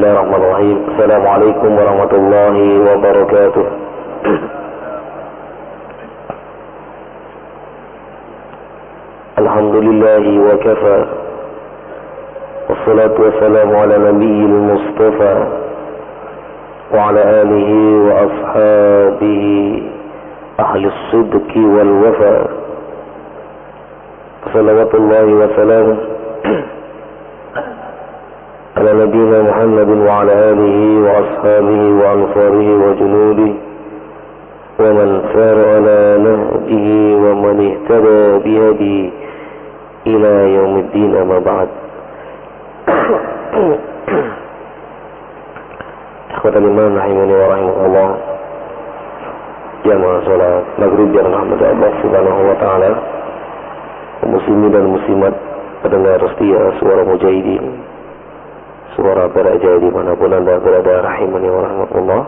Bismillahirrahmanirrahim. Assalamualaikum warahmatullahi wabarakatuh. Alhamdulillahi wa kafa. Wassalatu wassalamu ala nabiyyil mustafa wa ala alihi wa ashabihi ahli as-sidqi wal wafa. Salawatullahi wa salam على نبينا محمد وعلى آله وأصحابه وأنصاره وجنوده ومن سار على نهجه ومن اهتدى بهديه إلى يوم الدين. أما بعد. Ikhwata al-iman rahimani wa rahimakumullah. Jamaah salat maghrib yang rahmat Allah subhanahu wa ta'ala, muslimin dan muslimat, pendengar setia suara mujahidin, suara beraja dimanapun anda berada, rahimani wa rahmatullah.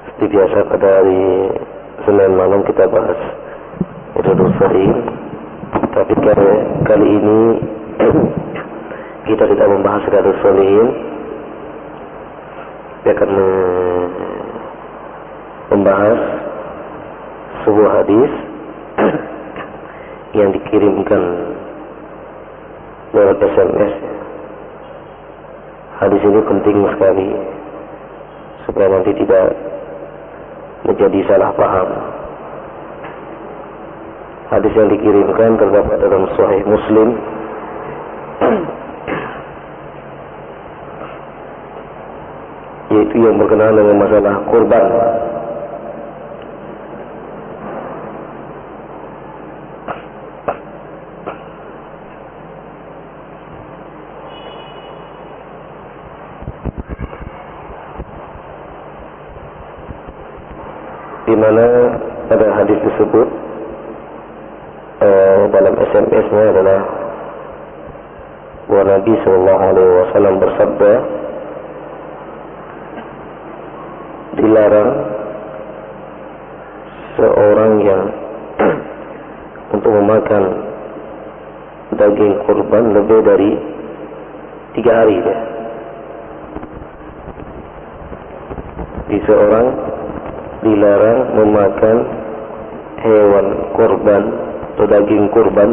Seperti biasa pada hari Senin malam kita bahas Riyadhus Shalihin, tapi kali ini kita tidak membahas Riyadhus Shalihin. Kita akan membahas sebuah hadis yang dikirimkan lewat SMS. Hadis ini penting sekali supaya nanti tidak menjadi salah paham. Hadis yang dikirimkan terdapat dalam Sahih Muslim yaitu yang berkenaan dengan masalah kurban. Di mana pada hadis tersebut dalam SMS-nya adalah bahwa Nabi SAW bersabda, dilarang seorang yang untuk memakan daging kurban lebih dari 3 hari. Di seorang dilarang memakan hewan kurban atau daging kurban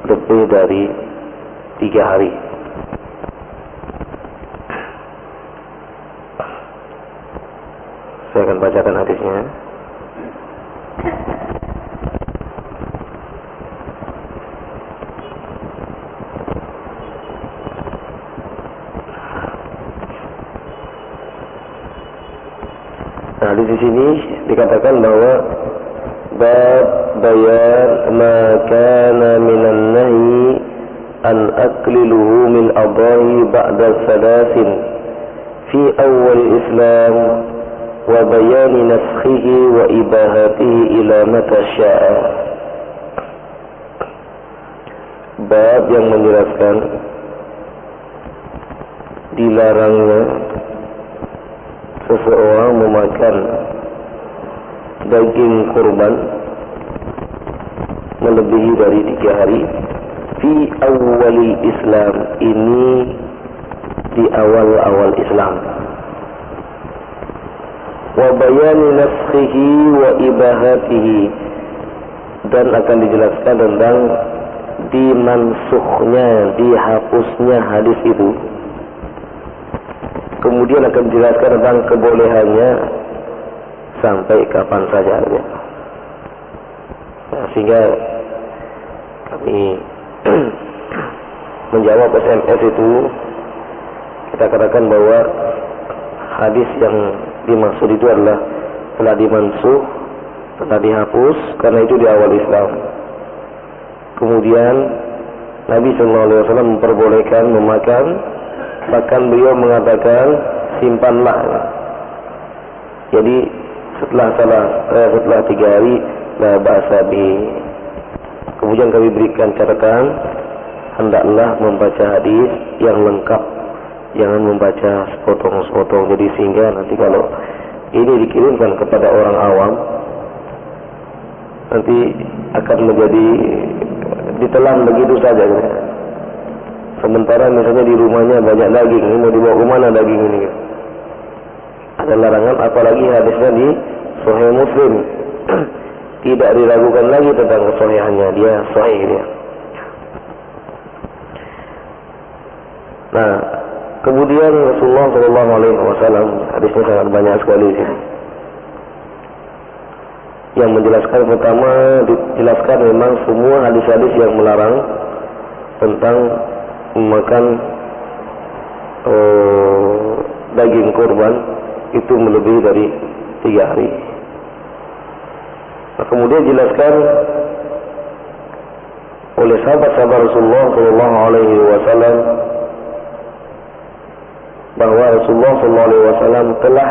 lebih dari 3 hari. Saya akan bacakan hadisnya. Nah, di sini dikatakan bahwa bab bayan ma kana minan nahi an akli luhumil adhahi ba'da salasin fi awal Islam wa bayani naskhihi wa ibahatihi ila mata sya'a. Bab yang menjelaskan dilarangnya seseorang memakan daging kurban melebihi dari 3 hari fi awwali Islam, ini di awal-awal Islam, wa bayani naskhihi wa ibahatihi, dan akan dijelaskan tentang dimansukhnya, dihapusnya hadis itu. Kemudian akan dijelaskan tentang kebolehannya sampai kapan saja. Nah, sehingga kami menjawab SMS itu, kita katakan bahwa hadis yang dimaksud itu adalah telah dimansuh, telah dihapus, karena itu di awal Islam. Kemudian Nabi SAW memperbolehkan memakan, bahkan beliau mengatakan simpanlah. Jadi setelah 3 hari la ba'sa bi. Kemudian kami berikan catatan, hendaklah membaca hadis yang lengkap, jangan membaca sepotong-sepotong. Jadi sehingga nanti kalau ini dikirimkan kepada orang awam, nanti akan menjadi ditelan begitu saja. Sementara misalnya di rumahnya banyak daging, ini mau dibawa ke mana daging ini? Ada larangan, apalagi hadisnya di Sahih Muslim. Tidak diragukan lagi tentang kesahihannya, dia sahih dia. Nah, kemudian Rasulullah SAW, hadisnya sangat banyak sekali di sini. Yang menjelaskan pertama, dijelaskan memang semua hadis-hadis yang melarang tentang memakan daging kurban itu melebihi dari 3 hari. Nah, kemudian dijelaskan oleh sahabat-sahabat Rasulullah SAW bahwa Rasulullah SAW telah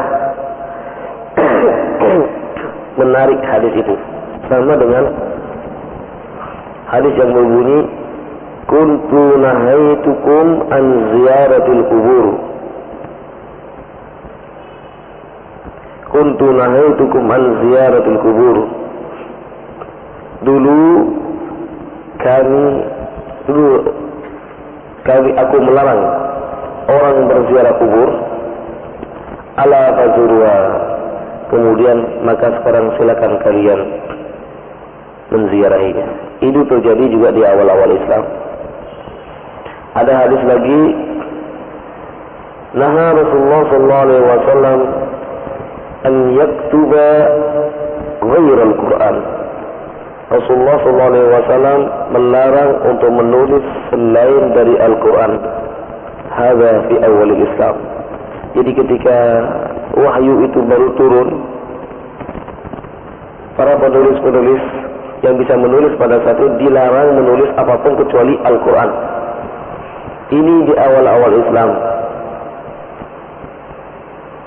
menarik hadis itu, sama dengan hadis yang berbunyi kuntu nahaitukum an ziyaratil kubur, kuntu nahaitukum an ziyaratil kubur. Dulu aku melarang orang berziarah kubur. Ala fazurwa, kemudian maka sekarang silakan kalian menziarahinya. Itu terjadi juga di awal-awal Islam. Ada hadis lagi, naha Rasulullah SAW an yaktuba ghairal Quran. Rasulullah SAW melarang untuk menulis selain dari Al-Quran. Hadza fi awal Islam. Jadi ketika wahyu itu baru turun, para penulis-penulis yang bisa menulis pada saat itu dilarang menulis apapun kecuali Al-Quran. Ini di awal-awal Islam.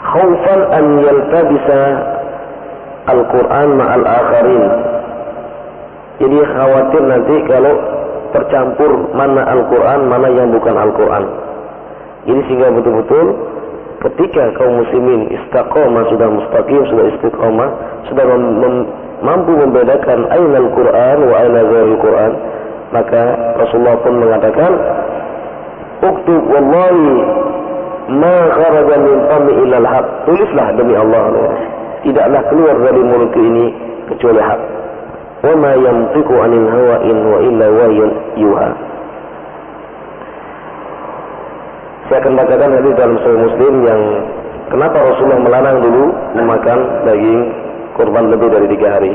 Khaufan an yaltabisa Al-Quran ma'al akharin. Jadi khawatir nanti kalau tercampur mana Al-Quran, mana yang bukan Al-Quran. Jadi sehingga betul-betul ketika kaum muslimin istiqomah, sudah mustaqim, sudah istiqomah, sudah mampu membedakan aina Al-Quran wa aina ghairul Quran, maka Rasulullah pun mengatakan, uktub wallahi ma kharaja min fami illa al-haq. Tulislah demi Allah, tidaklah keluar dari mulutku ini kecuali hak. Wa ma yantiqu 'anil hawa in wa illa wahyun yuha. Saya akan bacakan hadis dalam Sahih Muslim yang kenapa Rasulullah melarang dulu memakan daging kurban lebih dari 3 hari.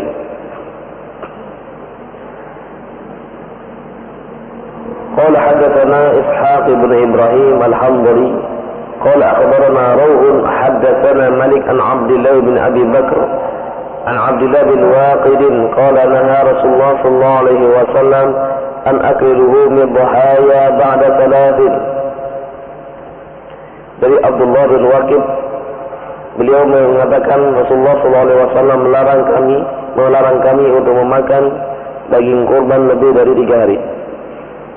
Qala hadatsana Ishaq bin Ibrahim al-Hanbali qala akhbarana Rawh hadatsana Malik an Abdullah bin Abi Bakr an Abdullah bin Waqid qala naha Rasulullah sallallahu alaihi wasallam an aklihi min dhahaya ba'da thalathin. Dari Abdullah bin Waqid, beliau mengatakan Rasulullah SAW melarang kami untuk memakan daging kurban lebih dari 3 hari.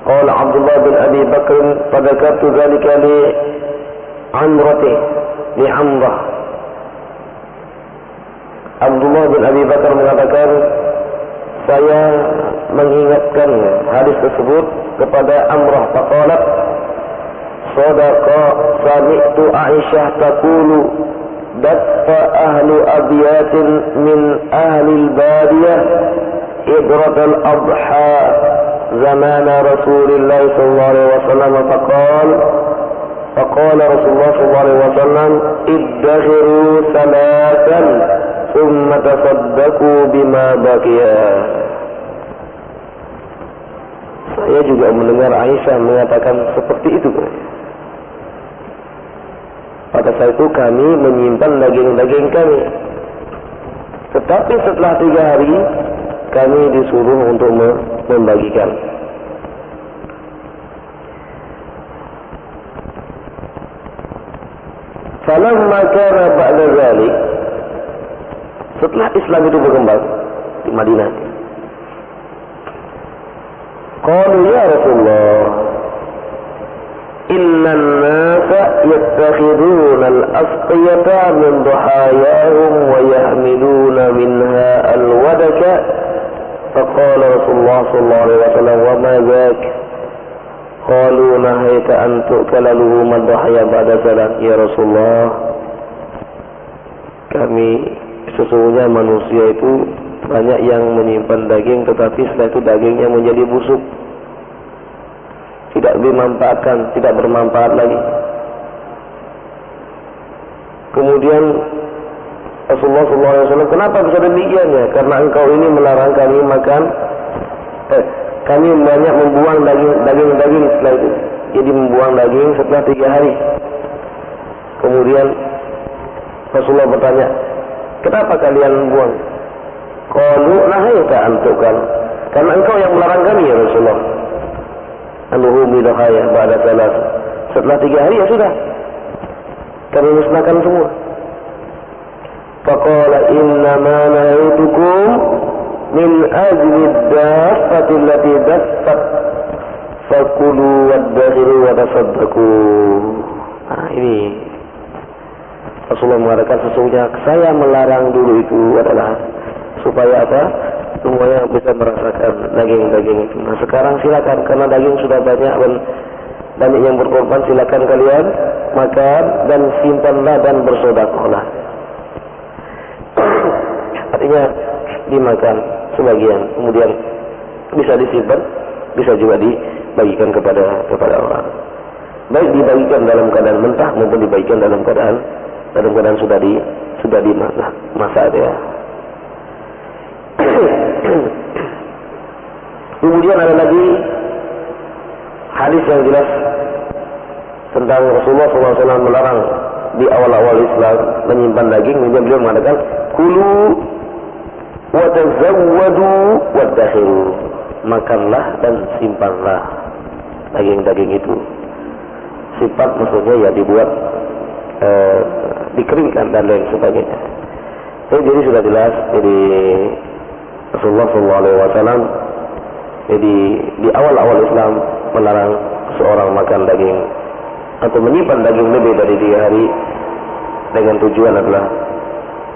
Qala Abdullah bin Abi Bakr, fadzakartu dzalika li Amrah. Abdullah bin Abi Bakar mengatakan, saya mengingatkan hadis tersebut kepada Amrah. Faqalat, sadaqa sami'tu Aisyah taqulu dafa ahlu abiyatin min ahli al-badiyah idrat al-adha zamana Rasulullah sallallahu alaihi wasallam faqala Rasulullah sallallahu alaihi wasallam iddakhiru salatan thumma tasaddaqu bima baqiya. Saya juga mendengar Aisyah mengatakan seperti itu. Pada saat itu kami menyimpan daging-daging kami. Tetapi setelah 3 hari kami disuruh untuk membagikan. Falamma kana ba'da dzalik, setelah Islam itu berkembang di Madinah, qalu ya Rasulullah, inna an-nasa yattakhiduna al-asqiyata min dhahayahum wa yahmiluna minha al-wadaka Faqala Rasulullah sallallahu alaihi wasallam, "Wa ma dzak?" Qalu nahaita an tu'kala luhumad dhahaya ba'da salat. Ya Rasulullah, kami sesungguhnya manusia itu banyak yang menyimpan daging, tetapi setelah itu dagingnya menjadi busuk, tidak dimanfaatkan, tidak bermanfaat lagi. Kemudian Rasulullah SAW, kenapa bisa demikiannya? Karena engkau ini melarang kami makan, kami banyak membuang daging setelah itu. Jadi membuang daging setelah 3 hari. Kemudian Rasulullah bertanya, kenapa kalian membuang? Qalu nahaita an tu'kal. Karena engkau yang melarang kami ya Rasulullah. Al-luhumi dhahaya ba'da salat. Setelah 3 hari ya sudah, kami musnahkan semua. Faqala innama nahaitukum min ajli ad-daffati allati daffat fakulu wadakhiru wa tasaddaqu. Ini Rasulullah mengatakan sesungguhnya saya melarang dulu itu adalah supaya apa? Semuanya bisa merasakan daging-daging itu. Nah sekarang silakan, karena daging sudah banyak dan banyak yang berkorban, silakan kalian makan dan simpanlah dan bersedekahlah. Artinya dimakan sebagian, kemudian bisa disimpan, bisa juga dibagikan kepada orang. Baik dibagikan dalam keadaan mentah maupun dibagikan dalam keadaan sudah dimasak ya. Kemudian ada lagi hadis yang jelas tentang Rasulullah SAW melarang di awal-awal Islam menyimpan daging. Kemudian beliau mengatakan, kulu wa tazawwadu wadakhiru, makanlah dan simpanlah daging-daging itu. Sifat maksudnya ya dibuat dikeringkan dan lain sebagainya. Jadi sudah jelas, jadi Rasulullah SAW jadi di awal-awal Islam melarang seorang makan daging atau menyimpan daging lebih dari 3 hari dengan tujuan adalah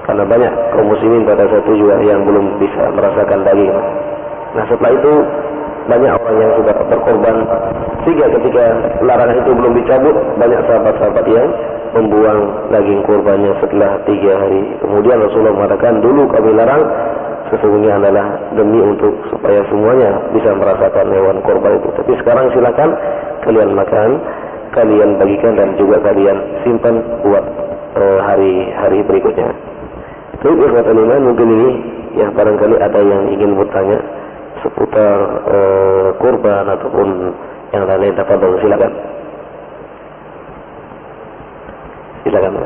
karena banyak kaum muslimin pada saat itu juga yang belum bisa merasakan daging. Nah setelah itu banyak orang yang sudah berkorban, sehingga ketika larangan itu belum dicabut, banyak sahabat-sahabat yang membuang daging kurbannya setelah 3 hari. Kemudian Rasulullah mengatakan, dulu kami larang sesungguhnya adalah demi untuk supaya semuanya bisa merasakan hewan kurban itu. Tapi sekarang silakan kalian makan, kalian bagikan dan juga kalian simpan buat hari-hari berikutnya. Terus ikhwatul iman, mungkin ini ya barangkali ada yang ingin bertanya seputar kurban ataupun yang lain, tafadhol silakan. Silakan.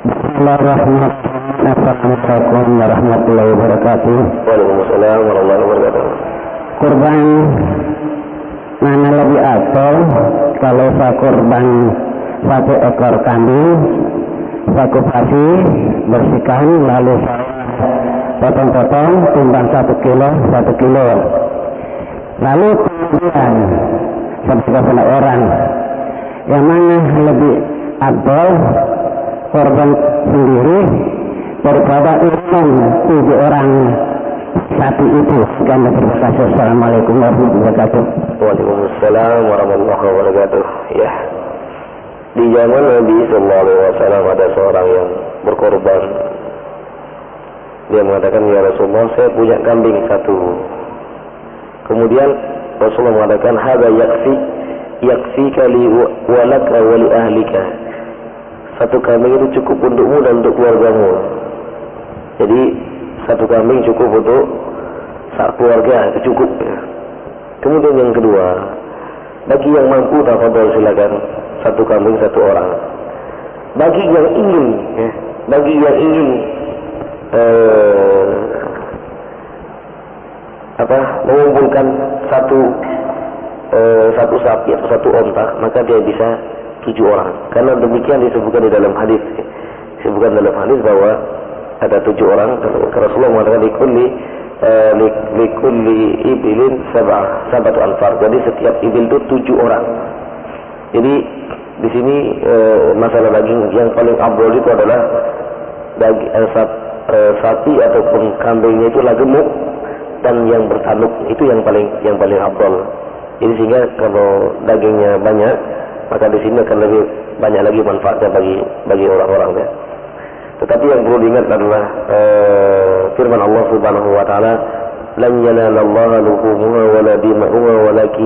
Bismillahirrahmanirrahim. Assalamualaikum warahmatullahi wabarakatuh. Waalaikumsalam warahmatullahi wabarakatuh. Kurban mana lebih afdal? Kalau saya kurban 1 ekor kambing, saya kupasi, bersihkan, lalu saya potong-potong, timbang 1 kilo, 1 kilo. Lalu kemudian sebagai orang, yang mana lebih afdal? Korban sendiri daripada imam 7 orang sapi itu. Sekian terima kasih. Assalamualaikum warahmatullahi wabarakatuh. Waalaikumsalam warahmatullahi wabarakatuh. Ya, di zaman Nabi Sallallahu Alaihi Wasallam ada seorang yang berkorban. Dia mengatakan, ya Rasulullah, saya punya kambing 1. Kemudian Rasulullah mengatakan, hada yakfi kali walaka wali ahlika. 1 kambing itu cukup untukmu dan untuk keluargamu. Jadi 1 kambing cukup untuk keluarga, itu cukup ya. Kemudian yang kedua, bagi yang mampu tafadhol silakan 1 kambing 1 orang. Bagi yang ingin ya, bagi yang ingin mengumpulkan satu sapi atau 1 onta, maka dia bisa 7 orang. Karena demikian disebutkan di dalam hadis. Disebutkan dalam hadis bahwa ada 7 orang. Rasulullah mengatakan likulli ibilin sab'atu anfar. Jadi setiap ibil itu 7 orang. Jadi di sini masalah daging yang paling afdal itu adalah sapi ataupun kambingnya itulah gemuk dan yang bertanduk, itu yang paling afdal. Jadi sehingga kalau dagingnya banyak, maka di sini akan lebih banyak lagi manfaatnya bagi orang-orang ya. Tetapi yang perlu diingat adalah firman Allah Subhanahu wa taala, "Lan yanalallaha luhumuha wala dima'uha walakin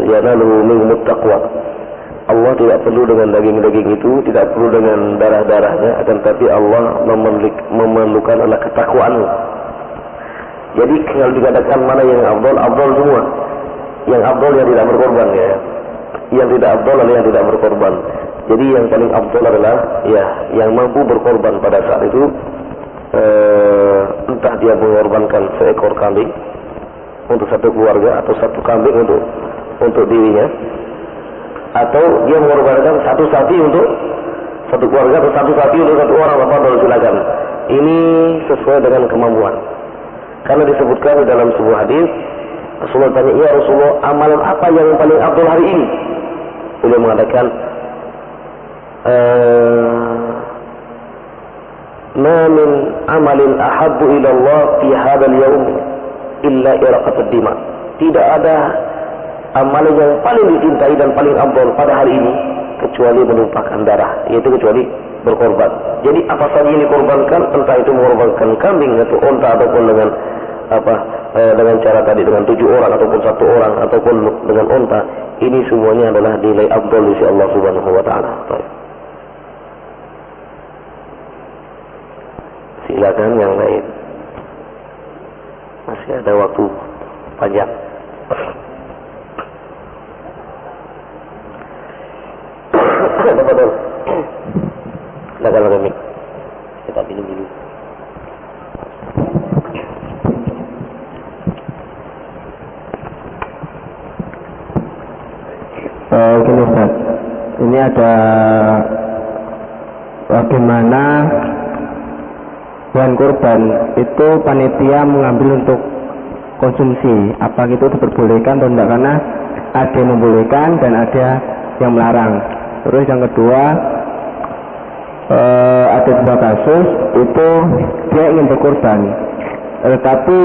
yanaluhu minhumut taqwa." Allah tidak perlu dengan daging-daging itu, tidak perlu dengan darah-darahnya, akan tetapi Allah memerlukan adalah ketakwaanmu. Jadi kalau dikatakan mana yang afdal semua. Yang afdal yang tidak berkorban ya. Yang tidak afdal adalah yang tidak berkorban. Jadi yang paling afdal adalah ya yang mampu berkorban pada saat itu, entah dia mengorbankan seekor kambing untuk satu keluarga atau satu kambing untuk dirinya, atau dia mengorbankan satu sapi untuk satu keluarga atau satu sapi untuk satu orang, apa silakan. Ini sesuai dengan kemampuan. Karena disebutkan di dalam sebuah hadis, Rasulullah tanya, "Ya Rasulullah, amalan apa yang paling afdal hari ini?" Beliau mengatakan, "Ma min amalin ahabbu ila Allah fi hadzal yaum illa iraqatud dima." Tidak ada amalan yang paling dicintai dan paling afdal pada hari ini kecuali menumpahkan darah, yaitu kecuali berkorban. Jadi apa saja yang dikorbankan, entah itu mengorbankan kambing atau unta ataupun dengan dengan cara tadi dengan 7 orang ataupun 1 orang ataupun dengan unta, ini semuanya adalah nilai afdal di sisi Allah Subhanahu wa taala. Silakan yang lain. Masih ada waktu panjang. Betul. Silakan kami. Kita pilih dulu. Gini Ustaz, ini ada bagaimana hewan kurban itu panitia mengambil untuk konsumsi, apa itu diperbolehkan atau tidak, karena ada yang membolehkan dan ada yang melarang. Terus yang kedua, ada sebuah kasus itu dia ingin berkorban, tetapi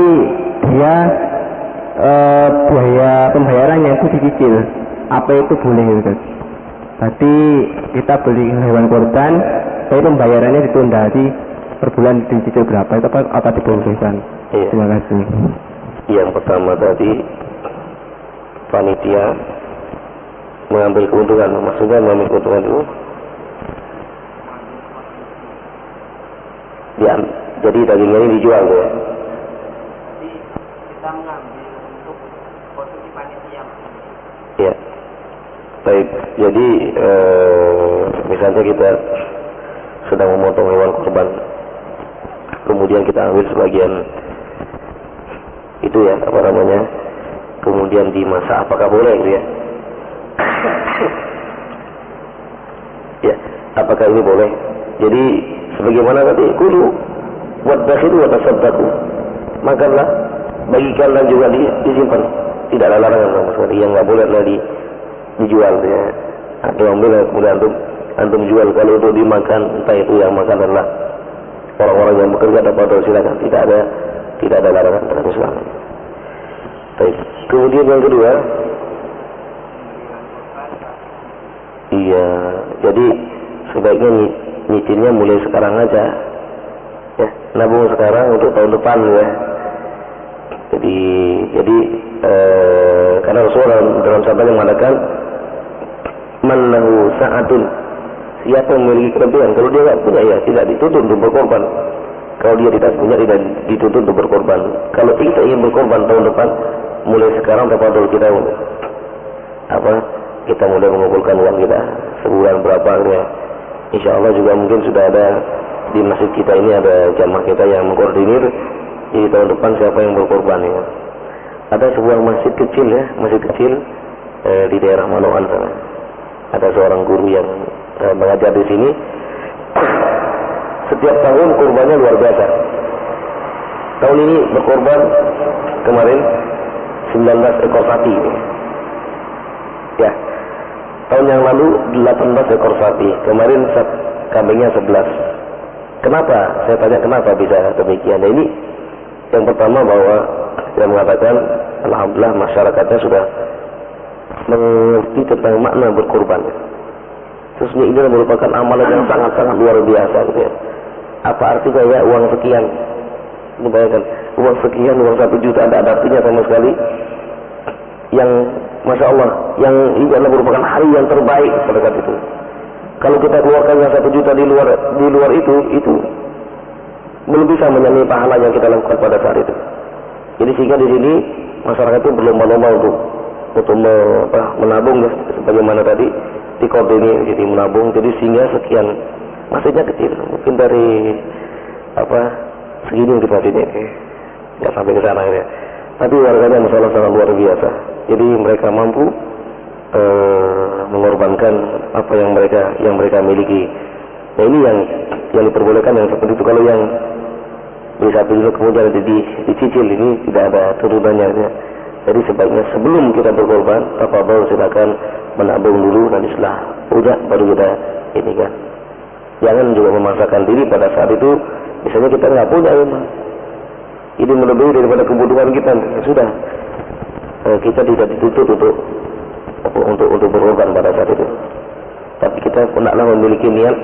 dia biaya pembayarannya itu dicicil. Apa itu boleh gitu? Tadi kita beli hewan korban, tapi pembayarannya ditunda, di per bulan dicicil berapa, itu apa dibolehkan? Iya. Terima kasih. Yang pertama tadi panitia mengambil keuntungan, maksudnya mengambil keuntungan itu jadi dagingnya ini dijual ya. Jadi kita mengambil untuk konsumsi panitia. Ya. Baik, jadi misalnya kita sedang memotong hewan kurban, kemudian kita ambil sebagian itu ya, kemudian dimasak, apakah boleh gitu ya? Ya, apakah ini boleh? Jadi sebagaimana tadi, kulu wadakhiru wa tasaddaqu, makanlah, bagikan dan juga disimpan. Tidak ada larangan sama sekali. Yang nggak boleh adalah dijual ya. Atau ambil kemudian antum jual. Kalau untuk dimakan, entah itu yang makan adalah orang-orang yang bekerja atau silakan. Tidak ada larangan dalam Islam. Baik. Kemudian yang kedua, iya, jadi sebaiknya nyicilnya mulai sekarang aja, ya, nabung sekarang untuk tahun depan ya. Jadi karena Rasulullah dalam sabda yang mengatakan, "Man lahu sa'atun," siapa yang memiliki kelebihan, kalau dia tidak punya ya tidak dituntut untuk berkorban. Kalau dia tidak punya, tidak dituntut untuk berkorban. Kalau kita ingin berkorban tahun depan, mulai sekarang tapadul kita kita mulai mengumpulkan uang kita sebulan berapa ya. Insya Allah juga mungkin sudah ada di masjid kita ini, ada jamaah kita yang mengkoordinir. Jadi tahun depan siapa yang berkorban ya. Ada sebuah masjid kecil di daerah Manoan sana. Ada seorang guru yang mengajar di sini. Setiap tahun kurbannya luar biasa. Tahun ini berkorban kemarin 19 ekor sapi. Ya. Tahun yang lalu 18 ekor sapi. Kemarin kambingnya 11. Kenapa? Saya tanya kenapa bisa demikian. Nah, ini yang pertama bahwa saya mengatakan alhamdulillah masyarakatnya sudah mengerti tentang makna berkorban. Sesungguhnya ini merupakan amalan yang sangat-sangat luar biasa gitu ya. Apa artinya ya uang sekian? Bayangkan uang sekian, uang 1 juta ada artinya sama sekali. Yang Masya Allah, yang ini adalah merupakan hari yang terbaik pada saat itu. Kalau kita keluarkan yang 1 juta di luar itu belum bisa menyanyi pahala yang kita lakukan pada saat itu. Jadi sehingga di sini masyarakat itu berlomba-lomba untuk menabung ya, sebagaimana tadi di kode ini jadi menabung. Jadi sehingga sekian masanya kecil, mungkin dari segini yang kita ini nggak sampai ke sana ya. Tapi warganya masalah sangat luar biasa. Jadi mereka mampu mengorbankan apa yang mereka miliki. Nah ini yang diperbolehkan yang seperti itu. Kalau yang beli 1 juta kemudian dicicil ini tidak ada turunannya. Ya. Jadi sebaiknya sebelum kita berkorban, tafadhol silakan menabung dulu, nanti setelah punya baru kita ini kan. Jangan juga memaksakan diri pada saat itu, misalnya kita nggak punya memang. Ini melebihi daripada kebutuhan kita. Ya, sudah, kita tidak dituntut untuk berkorban pada saat itu. Tapi kita hendaklah memiliki niat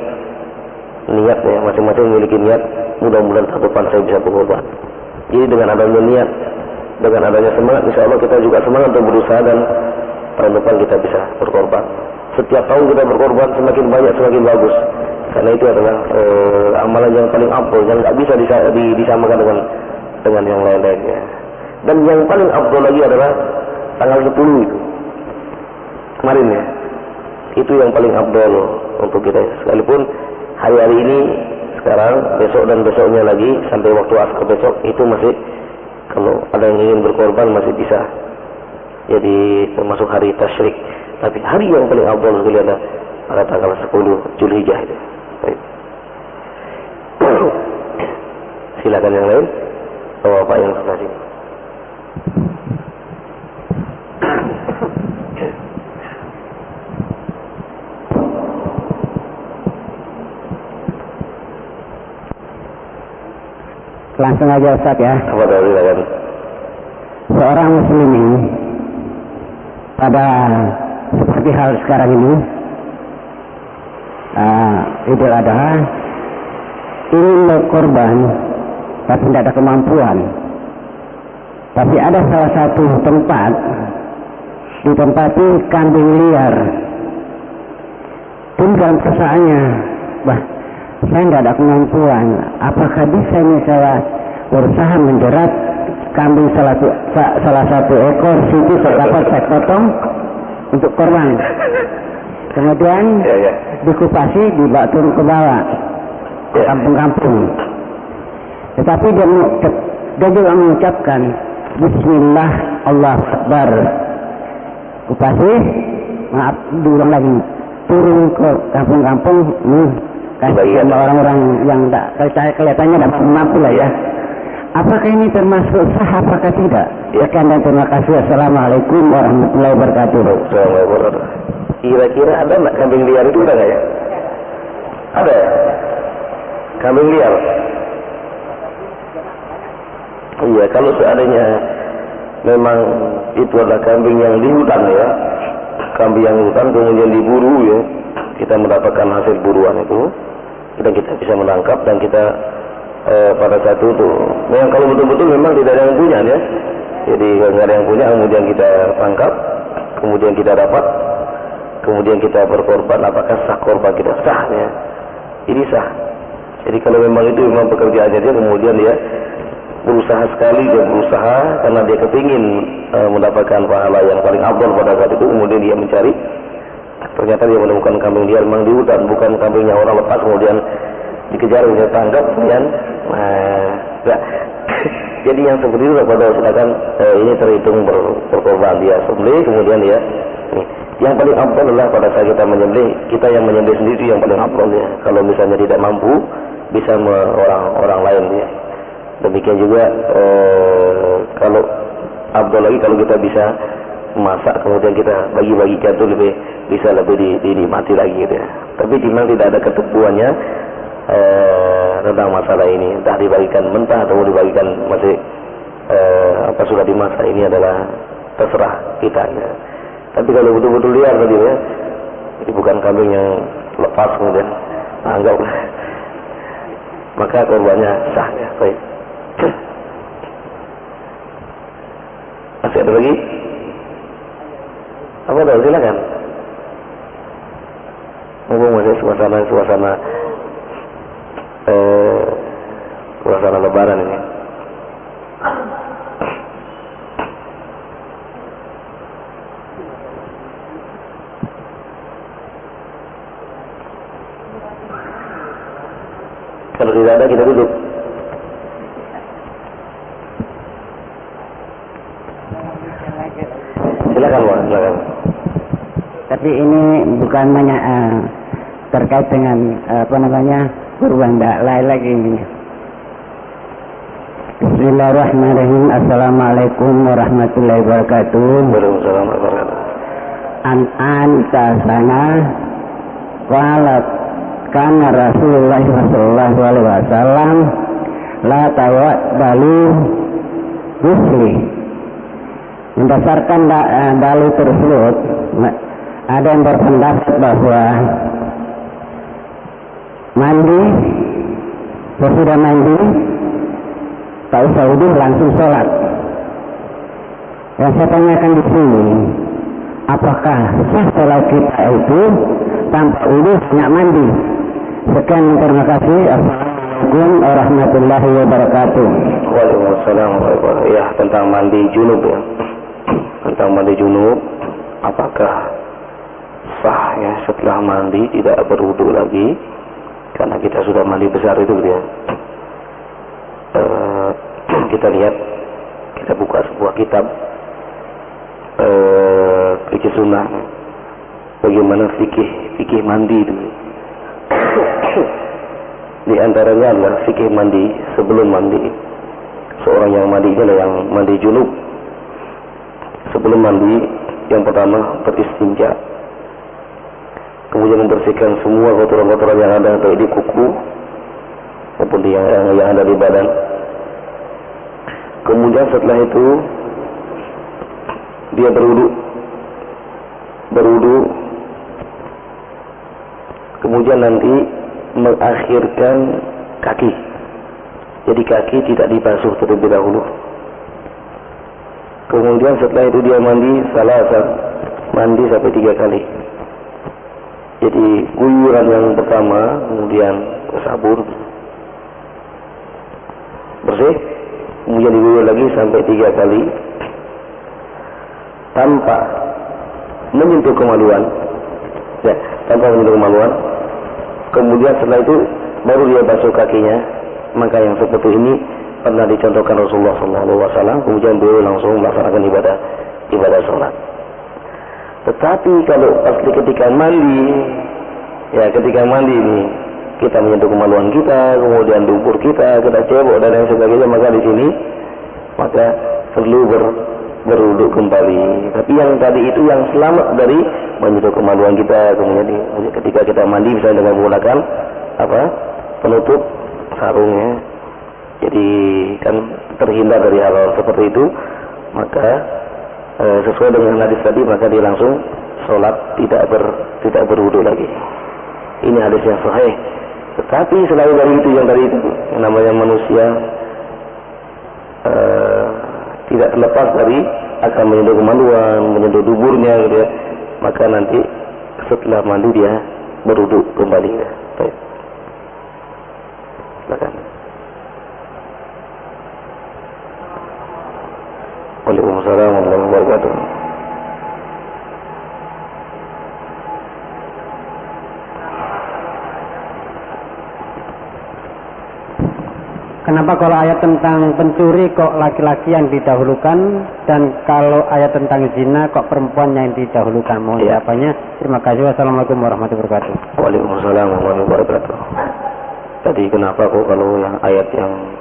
ya, masing-masing memiliki niat. Mudah-mudahan tahun depan saya bisa berkorban. Jadi dengan adanya niat, dengan adanya semangat, insya Allah kita juga semangat untuk berusaha dan tahun depan kita bisa berkorban. Setiap tahun kita berkorban semakin banyak semakin bagus. Karena itu adalah amalan yang paling afdal yang nggak bisa disamakan dengan yang lain-lainnya. Dan yang paling afdal lagi adalah tanggal 10 itu. Kemarin ya. Itu yang paling afdal untuk kita. Sekalipun hari-hari ini, sekarang, besok dan besoknya lagi, sampai waktu asar besok, itu masih, kalau ada yang ingin berkorban masih bisa. Jadi termasuk hari tasyrik. Tapi hari yang paling afdal sekali ada pada tanggal 10 Zulhijjah itu. Baik. Silakan yang lain. Bapak yang sebelah sini. Langsung aja Ustaz ya. Apa tahu silakan. Seorang muslim ini pada seperti hal sekarang ini Idul Adha ingin berkorban tapi tidak ada kemampuan. Tapi ada salah satu tempat ditempati kambing liar. Dan dalam perasaannya, saya tidak ada kemampuan. Apakah bisa ini saya berusaha menjerat kambing salah satu ekor situ dapat saya potong untuk korban. Kemudian dikupasi, dibawa turun ke bawah ke kampung-kampung. Tetapi dia juga mengucapkan Bismillah Allahu Akbar. Kupasi, maaf, diulang lagi, turun ke kampung-kampung, kasih sama orang-orang yang tak percaya, kelihatannya dapat mampu lah ya. Apakah ini termasuk sah, apakah tidak? Sekian dan terima kasih. Assalamualaikum warahmatullahi wabarakatuh. Kira-kira ada nggak kambing liar itu, ada nggak ya? Ada ya? Kambing liar? Iya, kalau seandainya memang itu adalah kambing yang di hutan ya, kambing yang di hutan kemudian diburu ya, kita mendapatkan hasil buruan itu, dan kita bisa menangkap dan kita pada saat itu, memang kalau betul-betul memang tidak ada yang punya ya, jadi nggak ada yang punya, kemudian kita tangkap, kemudian kita dapat, kemudian kita berkorban, apakah sah korban kita? Sah ya, ini sah. Jadi kalau memang itu memang pekerjaannya dia, kemudian dia berusaha sekali, dia berusaha karena dia kepingin mendapatkan pahala yang paling afdal pada saat itu, kemudian dia mencari, ternyata dia menemukan kambing liar memang di hutan, bukan kambingnya orang lepas kemudian dikejar, dia tangkap, kemudian jadi yang seperti itu pada silakan ini terhitung berkorban, dia sembelih, kemudian dia yang paling afdal adalah pada saat kita menyembelih, kita yang menyembelih sendiri yang paling afdal ya. Kalau misalnya tidak mampu, bisa orang lain ya. Demikian juga kalau afdal lagi kalau kita bisa masak, kemudian kita bagi-bagikan itu bisa lebih dinikmati lagi gitu ya. Tapi memang tidak ada ketentuannya tentang masalah ini, entah dibagikan mentah atau dibagikan masih sudah dimasak, ini adalah terserah kita ya. Tapi kalau betul-betul liar tadi ya, ini bukan kambing yang lepas kemudian anggaplah, maka korbannya sah ya. Baik. Masih ada lagi? Apa ada? Silakan. Mumpung masih suasana Lebaran ini. Kalau tidak ada kita duduk. Silakan Pak, silakan. Tapi ini bukan terkait dengan kurban, tidak lain lagi ini. Bismillahirrahmanirrahim. Assalamualaikum warahmatullahi wabarakatuh. Waalaikumsalam warahmatullahi wabarakatuh. An tasana walat kana Rasulullah sallallahu alaihi wasallam la tawaddalu gusli. Berdasarkan dalil tersebut, ada yang berpendapat bahwa mandi, sesudah mandi tak usah wudu, langsung sholat. Yang saya tanyakan di sini, apakah sah sholat kita itu tanpa wudu hanya mandi? Sekian, terima kasih. Assalamualaikum warahmatullahi wabarakatuh. Waalaikumsalam warahmatullahi wabarakatuh. Ya, tentang mandi junub ya. Tentang mandi junub, apakah sah ya setelah mandi tidak berwudu lagi? Karena kita sudah mandi besar itu gitu ya. Kita lihat, kita buka sebuah kitab fikih sunnah, bagaimana fikih mandi itu. Di antaranya adalah fikih mandi sebelum mandi. Seorang yang mandi adalah yang mandi junub. Sebelum mandi, yang pertama beristinja, kemudian membersihkan semua kotoran-kotoran yang ada baik di kuku maupun yang ada di badan. Kemudian setelah itu dia berwudu, kemudian nanti mengakhirkan kaki. Jadi kaki tidak dibasuh terlebih dahulu. Kemudian setelah itu dia mandi mandi sampai 3 kali. Jadi guyuran yang pertama, kemudian sabun bersih, kemudian diguyur lagi sampai 3 kali tanpa menyentuh kemaluan. Ya, tanpa menyentuh kemaluan. Kemudian setelah itu baru dia basuh kakinya. Maka yang seperti ini pernah dicontohkan Rasulullah SAW. Kemudian beliau langsung melaksanakan ibadah sholat. Tetapi kalau ketika mandi, ya ketika mandi ini kita menyentuh kemaluan kita, kemudian dubur kita cebok dan lain sebagainya, maka di sini maka perlu berwudu kembali. Tapi yang tadi itu yang selamat dari menyentuh kemaluan kita, kemudian ketika kita mandi misalnya dengan menggunakan penutup sarungnya, jadi kan terhindar dari hal seperti itu, maka sesuai dengan hadis tadi maka dia langsung sholat, tidak berwudu lagi. Ini hadis yang sahih. Tetapi selain dari itu, yang tadi itu yang namanya manusia tidak terlepas dari akan menyentuh kemaluan, menyentuh duburnya gitu ya, maka nanti setelah mandi dia berwudu kembali ya. Baik. Silakan. Waalaikumsalam warahmatullahi wabarakatuh. Kenapa kalau ayat tentang pencuri kok laki-laki yang didahulukan, dan kalau ayat tentang zina kok perempuan yang didahulukan? Mohon jawabannya. Terima kasih. Wassalamualaikum warahmatullahi wabarakatuh. Waalaikumsalam warahmatullahi wabarakatuh. Tadi kenapa kok kalau yang ayat yang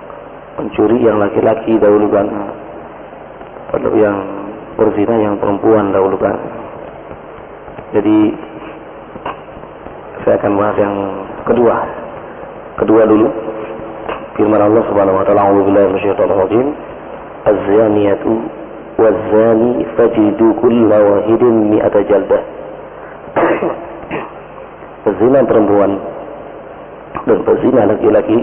pencuri yang laki-laki dahulukan, kalau yang berzina yang perempuan dahulukan? Jadi saya akan bahas yang kedua. kedua dulu. Firman Allah Subhanahu wa taala, "A'udzubillahi minasyaitonir rajim. Az-zaniyatu waz-zani fajlidu kulla wahidin mi'ata jaldah." Pezina perempuan dan pezina laki-laki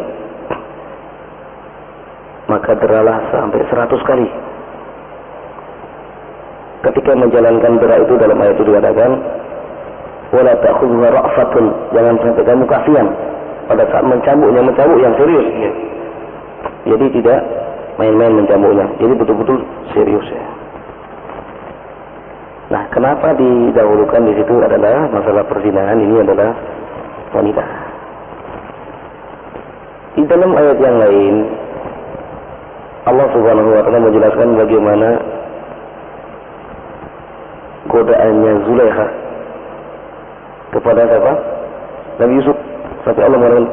maka deralah sampai 100 kali. Ketika menjalankan dera itu dalam ayat itu dikatakan, wala ta'khudhuha ra'fatun, jangan sampai kamu kasihan pada saat mencambuknya, mencambuk yang serius ya. Jadi tidak main-main mencambuknya, jadi betul-betul serius ya. Nah, kenapa didahulukan di situ adalah masalah perzinahan ini adalah wanita. Di dalam ayat yang lain Allah Subhanahu wa taala menjelaskan bagaimana godaannya Zulaikha kepada siapa? Nabi Yusuf. Sampai Allah mengatakan,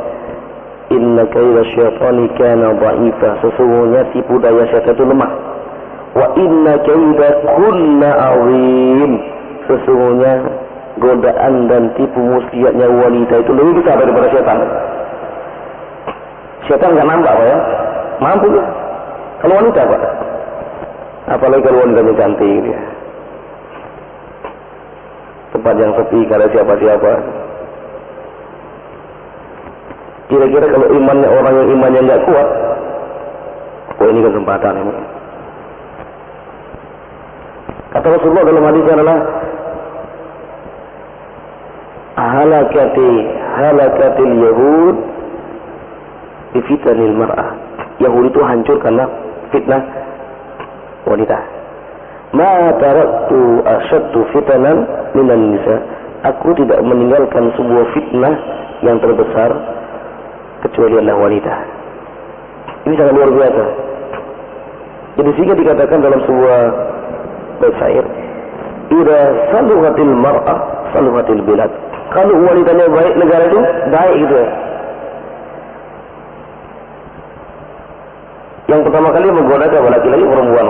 "Inna kaida syaitani kana dha'ifa." Sesungguhnya tipu daya syaitan itu lemah. Wa inna kaida kunna 'azim. Sesungguhnya godaan dan tipu muslihatnya wanita itu lebih besar daripada syaitan. Syaitan enggak nampak Pak ya? Mampu ya? Kalau wanita Pak. Apalagi kalau wanitanya cantik ya. Tempat yang sepi, kada siapa-siapa. Kira-kira kalau imannya orang yang imannya nggak kuat, oh ini kesempatan ini. Kata Rasulullah dalam hadisnya adalah halakatil Yahud bi fitnil mar'ah. Yahudi itu hancur karena fitnah wanita. Ma taraktu asyaddu fitanan minan nisa. Aku tidak meninggalkan sebuah fitnah yang terbesar kecuali adalah wanita. Ini sangat luar biasa. Jadi sehingga dikatakan dalam sebuah bait syair, "Idza saluhatil mar'ah saluhatil bilad." Kalau wanitanya baik, negara itu baik gitu ya. Yang pertama kali menggoda ke laki-laki perempuan.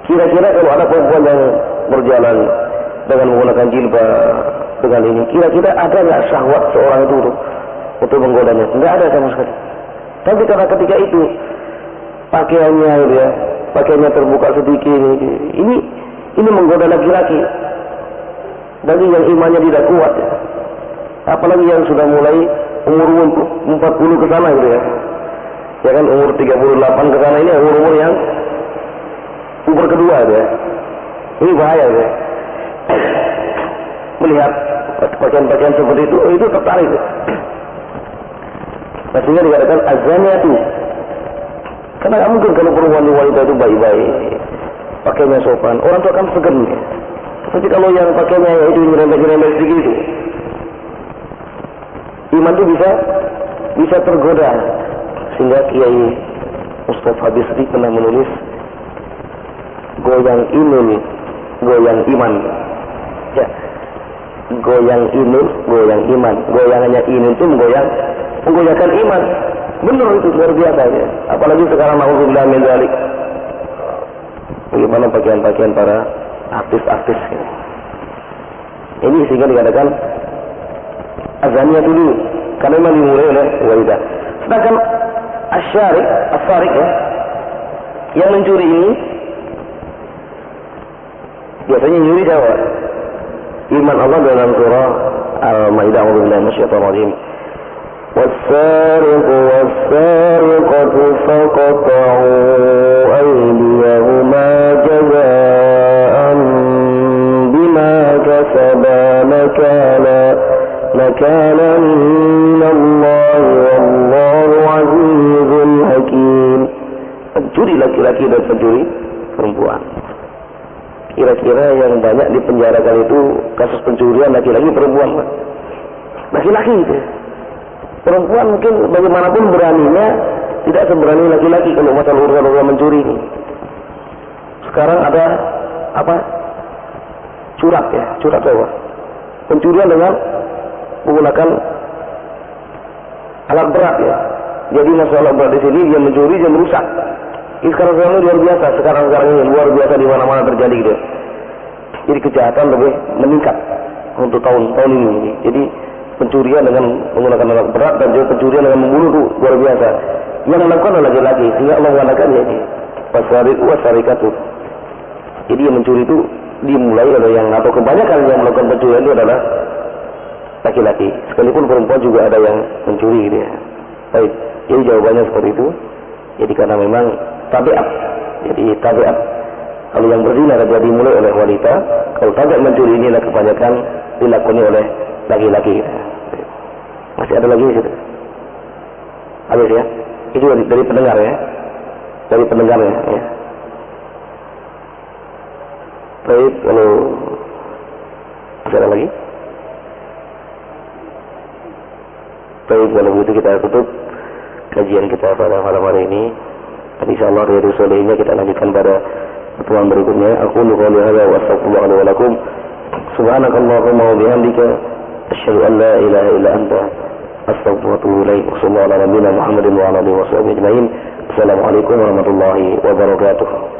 Kira-kira kalau ada perempuan yang berjalan dengan menggunakan jilbab dengan ini, kira-kira ada nggak syahwat seorang itu untuk menggodanya? Nggak ada sama sekali. Tapi karena ketika itu pakaiannya gitu ya, pakaiannya terbuka sedikit, ini menggoda laki-laki. Bagi yang imannya tidak kuat ya. Apalagi yang sudah mulai umur 40 ke sana gitu ya. Ya kan umur 38 ke sana, ini umur yang umur kedua ya. Ini bahaya ya. Melihat pakaian-pakaian seperti itu tertarik. Nah, sehingga dikatakan azaniyatu. Karena nggak mungkin kalau perempuan wanita itu baik-baik, pakainya sopan, orang itu akan segan. Ya. Tapi kalau yang pakainya itu nyerempet-nyerempet sedikit itu, iman itu bisa tergoda. Sehingga Kiai Mustafa Bisri pernah menulis goyang inul, goyang iman. Ya. Goyang inul, goyang iman. Goyangannya inul itu menggoyangkan iman. Benar itu luar biasa ya. Apalagi sekarang na'udzubillah min dzalik. Bagaimana pakaian-pakaian para artis-artis ya. Ini sehingga dikatakan azannya dulu karena memang dimulai oleh wanita. Sedangkan asyarik ya, yang mencuri ini biasanya nyuri siapa? Iman Allah dalam surah Al-Maidah, a'udzubillahi minasyaitonir rajim. والسارق والسارقة فقطعوا أيديهما جزاء بما كسبا نكالا من الله والله عزيز حكيم. Pencuri laki-laki dan pencuri perempuan. Kira-kira yang banyak dipenjarakan itu kasus pencurian laki-laki perempuan. Laki-laki itu. Perempuan mungkin bagaimanapun beraninya tidak seberani laki-laki kalau masalah urusan mencuri ini. Sekarang ada apa? Curat ya, curat apa? Pencurian dengan menggunakan alat berat ya. Jadi masalah berat di sini dia mencuri, dia merusak. Ini sekarang ini luar biasa. Sekarang ini luar biasa di mana-mana terjadi gitu. Jadi kejahatan lebih meningkat untuk tahun ini. Jadi pencurian dengan menggunakan alat berat dan juga pencurian dengan membunuh itu luar biasa. Yang melakukan adalah laki-laki, sehingga Allah mengatakan ini wasariqu wasariqatu. Jadi yang mencuri itu dimulai oleh yang atau kebanyakan yang melakukan pencurian itu adalah laki-laki. Sekalipun perempuan juga ada yang mencuri gitu ya. Baik, jadi jawabannya seperti itu. Jadi karena memang tabiat. Jadi tabiat. Kalau yang berzina adalah dimulai oleh wanita, kalau tabiat mencuri ini adalah kebanyakan dilakoni oleh laki-laki. Masih ada lagi di situ. Habis ya. Itu dari pendengar ya. Dari pendengarnya ya. Baik, kalau masih ada lagi? Baik, kalau begitu kita tutup kajian kita pada malam hari ini. Dan insyaallah Riyadhus Shalihinnya kita lanjutkan pada pertemuan berikutnya. Aku qouli hadza wa astaghfirullah li wa lakum. Subhanakallahumma wa bihamdika asyhadu an la ilaha illa anta astaghfiruka wa atubu ilaik. Wassallallahu ala nabiyyina Muhammadin wa ala alihi wa sahbihi ajma'in. Assalamualaikum warahmatullahi wabarakatuh.